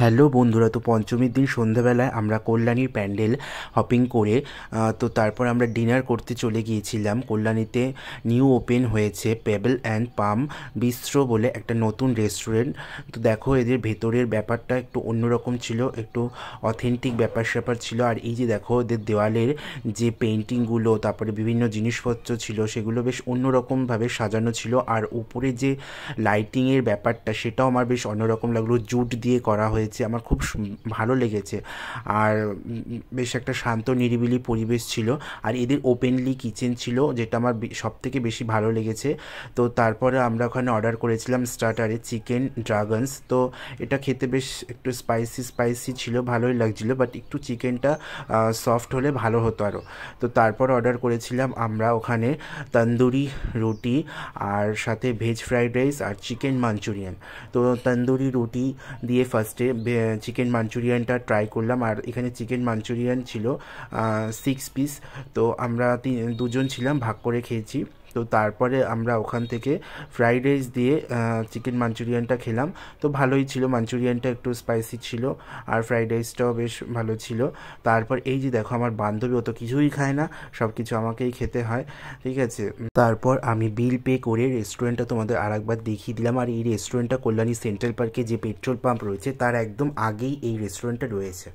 Hello বন্ধুরা, তো পঞ্চমীর দিন সন্ধ্যাবেলায় আমরা কল্যাণীর প্যান্ডেল হপিং করে তো তারপর আমরা ডিনার করতে চলে গিয়েছিলাম। কল্যাণীতে নিউ ওপেন হয়েছে পেবেল অ্যান্ড পাম বিস্ট্রো বলে একটা নতুন রেস্টুরেন্ট। তো দেখো, এদের ভেতরের ব্যাপারটা একটু অন্যরকম ছিল, একটু অথেন্টিক ব্যাপার স্যাপার ছিল। আর এই যে দেখো, ওদের দেওয়ালের যে পেন্টিংগুলো, তারপরে বিভিন্ন জিনিসপত্র ছিল, সেগুলো বেশ অন্যরকমভাবে সাজানো ছিল। আর উপরে যে লাইটিংয়ের ব্যাপারটা, সেটাও আমার বেশ অন্যরকম লাগলো, জুট দিয়ে করা হয়েছে, আমার খুব ভালো লেগেছে। আর বেশ একটা শান্ত নিরিবিলি পরিবেশ ছিল। আর এদের ওপেনলি কিচেন ছিল, যেটা আমার সব থেকে বেশি ভালো লেগেছে। তো তারপরে আমরা ওখানে অর্ডার করেছিলাম স্টার্টারে চিকেন ড্রাগনস। তো এটা খেতে বেশ একটু স্পাইসি স্পাইসি ছিল, ভালোই লাগছিলো, বাট একটু চিকেনটা সফট হলে ভালো হতো আরও। তো তারপর অর্ডার করেছিলাম আমরা ওখানে তন্দুরি রুটি, আর সাথে ভেজ ফ্রাইড রাইস আর চিকেন মাঞ্চুরিয়ান। তো তন্দুরি রুটি দিয়ে ফার্স্টে চিকেন মাঞ্চুরিয়ানটা ট্রাই করলাম। আর এখানে চিকেন মাঞ্চুরিয়ান ছিল 6 পিস। তো আমরা দুজন ছিলাম, ভাগ করে খেয়েছি। তো তারপরে আমরা ওখান থেকে ফ্রাইড রাইস দিয়ে চিকেন মাঞ্চুরিয়ানটা খেলাম। তো ভালোই ছিল, মাঞ্চুরিয়ানটা একটু স্পাইসি ছিল, আর ফ্রাইড রাইসটাও বেশ ভালো ছিল। তারপর এই যে দেখো, আমার বান্ধবী ও তো কিছুই খায় না, সব কিছু আমাকেই খেতে হয়, ঠিক আছে। তারপর আমি বিল পে করে রেস্টুরেন্টটা তোমাদের আরেকবার দেখিয়ে দিলাম। আর এই রেস্টুরেন্টটা কল্যাণী সেন্ট্রাল পার্কে যে পেট্রোল পাম্প রয়েছে, তার একদম আগেই এই রেস্টুরেন্টটা রয়েছে।